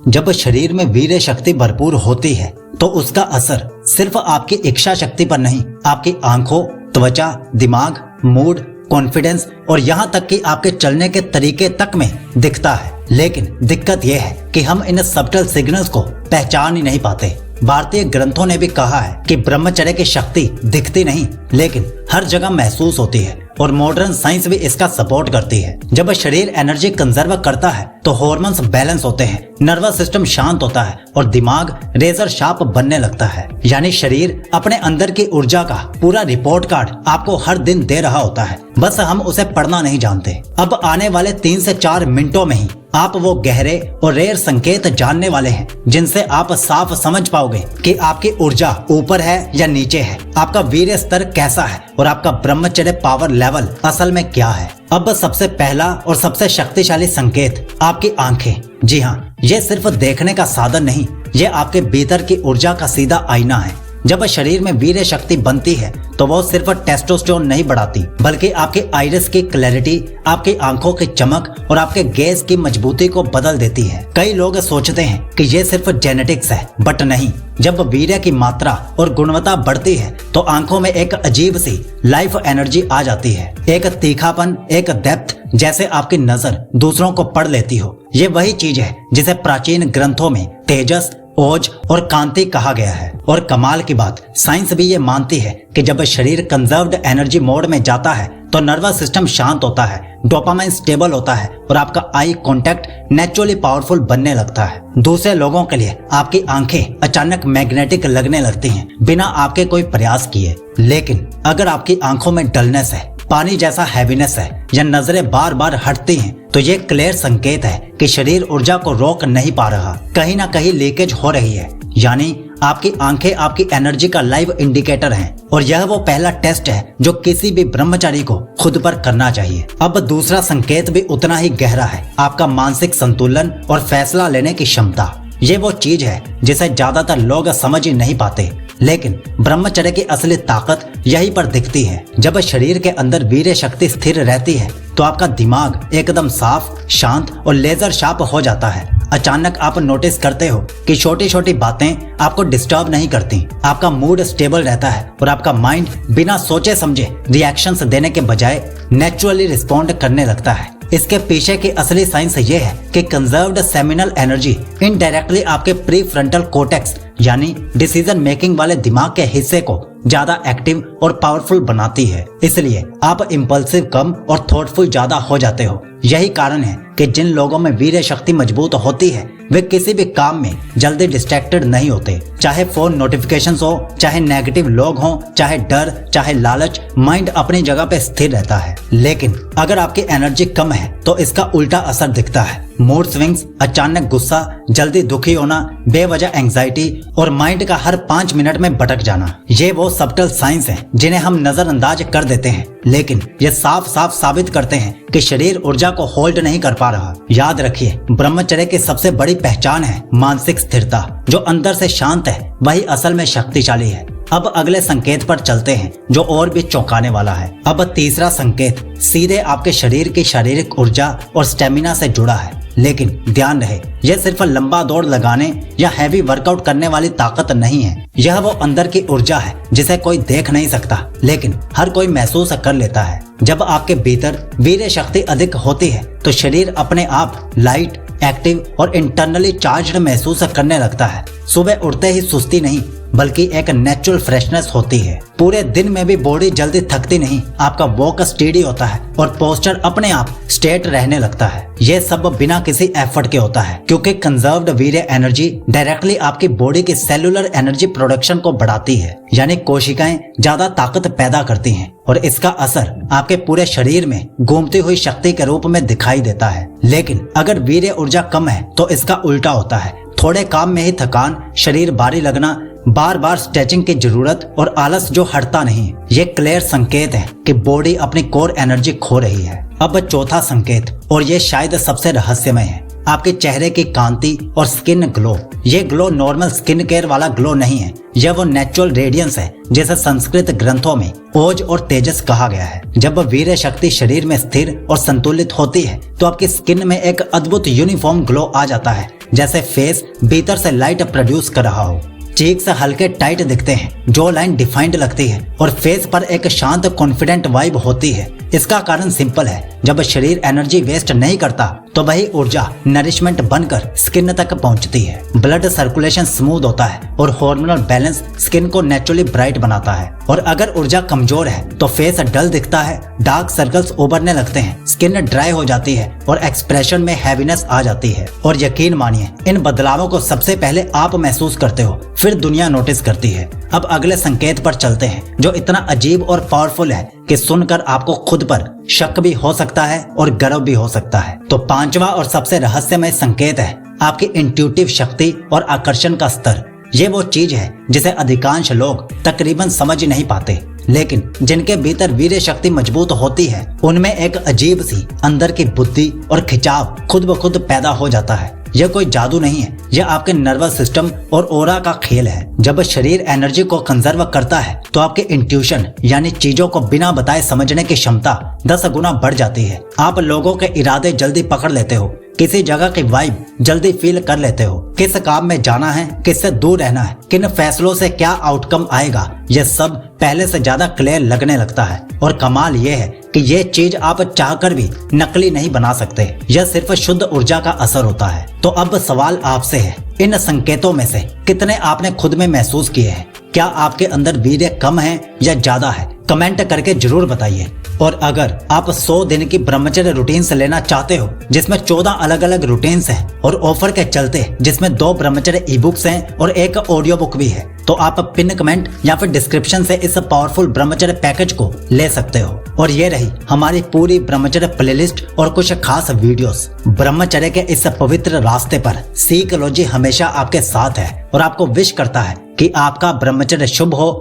जब शरीर में वीर्य शक्ति भरपूर होती है तो उसका असर सिर्फ आपकी इच्छा शक्ति पर नहीं, आपकी आंखों, त्वचा, दिमाग, मूड, कॉन्फिडेंस और यहाँ तक कि आपके चलने के तरीके तक में दिखता है। लेकिन दिक्कत यह है कि हम इन सब्टल सिग्नल्स को पहचान ही नहीं पाते। भारतीय ग्रंथों ने भी कहा है कि ब्रह्मचर्य की शक्ति दिखती नहीं लेकिन हर जगह महसूस होती है, और मॉडर्न साइंस भी इसका सपोर्ट करती है। जब शरीर एनर्जी कंजर्व करता है तो हार्मोन्स बैलेंस होते हैं, नर्वस सिस्टम शांत होता है और दिमाग रेजर शार्प बनने लगता है। यानी शरीर अपने अंदर की ऊर्जा का पूरा रिपोर्ट कार्ड आपको हर दिन दे रहा होता है, बस हम उसे पढ़ना नहीं जानते। अब आने वाले 3 से 4 मिनटों में ही आप वो गहरे और रेयर संकेत जानने वाले हैं जिनसे आप साफ समझ पाओगे कि आपकी ऊर्जा ऊपर है या नीचे है, आपका वीर्य स्तर कैसा है और आपका ब्रह्मचर्य पावर लेवल असल में क्या है। अब सबसे पहला और सबसे शक्तिशाली संकेत आपकी आंखें। जी हाँ, ये सिर्फ देखने का साधन नहीं, ये आपके भीतर की ऊर्जा का सीधा आईना है। जब शरीर में वीर्य शक्ति बनती है तो वो सिर्फ टेस्टोस्टेरोन नहीं बढ़ाती, बल्कि आपकी आइरिस की क्लैरिटी, आपकी आंखों की चमक और आपके गेज की मजबूती को बदल देती है। कई लोग सोचते हैं कि ये सिर्फ जेनेटिक्स है, बट नहीं। जब वीर्य की मात्रा और गुणवत्ता बढ़ती है तो आंखों में एक अजीब सी लाइफ एनर्जी आ जाती है, एक तीखापन, एक डेप्थ, जैसे आपकी नजर दूसरों को पढ़ लेती हो। ये वही चीज है जिसे प्राचीन ग्रंथों में तेजस, ओज और कांति कहा गया है। और कमाल की बात, साइंस भी ये मानती है कि जब शरीर कंजर्व्ड एनर्जी मोड में जाता है तो नर्वस सिस्टम शांत होता है, डोपामाइन स्टेबल होता है और आपका आई कांटेक्ट नेचुरली पावरफुल बनने लगता है। दूसरे लोगों के लिए आपकी आंखें अचानक मैग्नेटिक लगने लगती हैं बिना आपके कोई प्रयास किए। लेकिन अगर आपकी आंखों में डलनेस है, पानी जैसा हैवीनेस है या नजरें बार बार हटती हैं, तो ये क्लियर संकेत है कि शरीर ऊर्जा को रोक नहीं पा रहा, कहीं ना कहीं लीकेज हो रही है। यानी आपकी आंखें आपकी एनर्जी का लाइव इंडिकेटर हैं, और यह वो पहला टेस्ट है जो किसी भी ब्रह्मचारी को खुद पर करना चाहिए। अब दूसरा संकेत भी उतना ही गहरा है, आपका मानसिक संतुलन और फैसला लेने की क्षमता। ये वो चीज है जिसे ज्यादातर लोग समझ ही नहीं पाते, लेकिन ब्रह्मचर्य की असली ताकत यहीं पर दिखती है। जब शरीर के अंदर वीर्य शक्ति स्थिर रहती है तो आपका दिमाग एकदम साफ, शांत और लेजर शार्प हो जाता है। अचानक आप नोटिस करते हो कि छोटी छोटी बातें आपको डिस्टर्ब नहीं करती, आपका मूड स्टेबल रहता है और आपका माइंड बिना सोचे समझे रिएक्शंस देने के बजाय नेचुरली रिस्पॉन्ड करने लगता है। इसके पीछे की असली साइंस ये है कि कंजर्व्ड सेमिनल एनर्जी इनडायरेक्टली आपके प्री फ्रंटल कोर्टेक्स यानी डिसीजन मेकिंग वाले दिमाग के हिस्से को ज्यादा एक्टिव और पावरफुल बनाती है। इसलिए आप इम्पल्सिव कम और थॉटफुल ज्यादा हो जाते हो। यही कारण है कि जिन लोगों में वीर्य शक्ति मजबूत होती है वे किसी भी काम में जल्दी डिस्ट्रैक्टेड नहीं होते। चाहे फोन नोटिफिकेशंस हो, चाहे नेगेटिव लोग हों, चाहे डर, चाहे लालच, माइंड अपनी जगह पे स्थिर रहता है। लेकिन अगर आपकी एनर्जी कम है तो इसका उल्टा असर दिखता है। मूड स्विंग्स, अचानक गुस्सा, जल्दी दुखी होना, बेवजह एंग्जाइटी और माइंड का हर 5 मिनट में भटक जाना। ये वो सब्टल साइंस हैं जिन्हें हम नजरअंदाज कर देते हैं, लेकिन ये साफ साफ साबित करते हैं कि शरीर ऊर्जा को होल्ड नहीं कर पा रहा। याद रखिए, ब्रह्मचर्य की सबसे बड़ी पहचान है मानसिक स्थिरता। जो अंदर से शांत है वही असल में शक्तिशाली है। अब अगले संकेत पर चलते हैं जो और भी चौंकाने वाला है। अब तीसरा संकेत सीधे आपके शरीर की शारीरिक ऊर्जा और स्टेमिना से जुड़ा है। लेकिन ध्यान रहे, यह सिर्फ लंबा दौड़ लगाने या हैवी वर्कआउट करने वाली ताकत नहीं है। यह वो अंदर की ऊर्जा है जिसे कोई देख नहीं सकता लेकिन हर कोई महसूस कर लेता है। जब आपके भीतर वीर्य शक्ति अधिक होती है तो शरीर अपने आप लाइट, एक्टिव और इंटरनली चार्ज्ड महसूस करने लगता है। सुबह उठते ही सुस्ती नहीं बल्कि एक नेचुरल फ्रेशनेस होती है। पूरे दिन में भी बॉडी जल्दी थकती नहीं, आपका वॉक स्टेडी होता है और पोस्चर अपने आप स्ट्रेट रहने लगता है। ये सब बिना किसी एफर्ट के होता है क्योंकि कंजर्व्ड वीर्य एनर्जी डायरेक्टली आपकी बॉडी की सेलुलर एनर्जी प्रोडक्शन को बढ़ाती है, यानी कोशिकाएं ज्यादा ताकत पैदा करती हैं और इसका असर आपके पूरे शरीर में घूमती हुई शक्ति के रूप में दिखाई देता है। लेकिन अगर वीर्य ऊर्जा कम है तो इसका उल्टा होता है। थोड़े काम में ही थकान, शरीर भारी लगना, बार बार स्ट्रेचिंग की जरूरत और आलस जो हटता नहीं, ये क्लियर संकेत है कि बॉडी अपनी कोर एनर्जी खो रही है। अब चौथा संकेत, और ये शायद सबसे रहस्यमय है, आपके चेहरे की कांति और स्किन ग्लो। ये ग्लो नॉर्मल स्किन केयर वाला ग्लो नहीं है, यह वो नेचुरल रेडियंस है जिसे संस्कृत ग्रंथों में ओज और तेजस कहा गया है। जब वीर्य शक्ति शरीर में स्थिर और संतुलित होती है तो आपकी स्किन में एक अद्भुत यूनिफॉर्म ग्लो आ जाता है, जैसे फेस भीतर से लाइट प्रोड्यूस कर रहा हो, चीक्स हल्के टाइट दिखते हैं, जॉ लाइन डिफाइंड लगती है और फेस पर एक शांत कॉन्फिडेंट वाइब होती है। इसका कारण सिंपल है, जब शरीर एनर्जी वेस्ट नहीं करता तो वही ऊर्जा नरिशमेंट बनकर स्किन तक पहुंचती है। ब्लड सर्कुलेशन स्मूथ होता है और हार्मोनल बैलेंस स्किन को नेचुरली ब्राइट बनाता है। और अगर ऊर्जा कमजोर है तो फेस डल दिखता है, डार्क सर्कल्स उभरने लगते हैं, स्किन ड्राई हो जाती है और एक्सप्रेशन में हैवीनेस आ जाती है। और यकीन मानिए, इन बदलावों को सबसे पहले आप महसूस करते हो, फिर दुनिया नोटिस करती है। अब अगले संकेत पर चलते हैं, जो इतना अजीब और पावरफुल है कि सुनकर आपको खुद पर शक भी हो सकता है और गर्व भी हो सकता है। तो पांचवा और सबसे रहस्यमय संकेत है आपकी इंट्यूटिव शक्ति और आकर्षण का स्तर। ये वो चीज है जिसे अधिकांश लोग तकरीबन समझ नहीं पाते, लेकिन जिनके भीतर वीर्य शक्ति मजबूत होती है, उनमें एक अजीब सी अंदर की बुद्धि और खिंचाव खुद ब खुद पैदा हो जाता है। यह कोई जादू नहीं है, यह आपके नर्वस सिस्टम और ओरा का खेल है। जब शरीर एनर्जी को कंजर्व करता है तो आपके इंट्यूशन यानी चीजों को बिना बताए समझने की क्षमता 10 गुना बढ़ जाती है। आप लोगों के इरादे जल्दी पकड़ लेते हो, किसी जगह की वाइब जल्दी फील कर लेते हो, किस काम में जाना है, किससे दूर रहना है, किन फैसलों से क्या आउटकम आएगा, यह सब पहले से ज्यादा क्लियर लगने लगता है। और कमाल यह है कि यह चीज आप चाहकर भी नकली नहीं बना सकते, यह सिर्फ शुद्ध ऊर्जा का असर होता है। तो अब सवाल आपसे है, इन संकेतों में से कितने आपने खुद में महसूस किए हैं? क्या आपके अंदर वीर्य कम है या ज्यादा है? कमेंट करके जरूर बताइए। और अगर आप 100 दिन की ब्रह्मचर्य रूटीन से लेना चाहते हो, जिसमें 14 अलग अलग रूटीन्स हैं और ऑफर के चलते जिसमें 2 ब्रह्मचर्य ई बुक्स हैं और एक ऑडियो बुक भी है, तो आप पिन कमेंट या फिर डिस्क्रिप्शन से इस पावरफुल ब्रह्मचर्य पैकेज को ले सकते हो। और ये रही हमारी पूरी ब्रह्मचर्य प्लेलिस्ट और कुछ खास वीडियोस। ब्रह्मचर्य के इस पवित्र रास्ते पर सीकलॉजी हमेशा आपके साथ है और आपको विश करता है कि आपका ब्रह्मचर्य शुभ हो।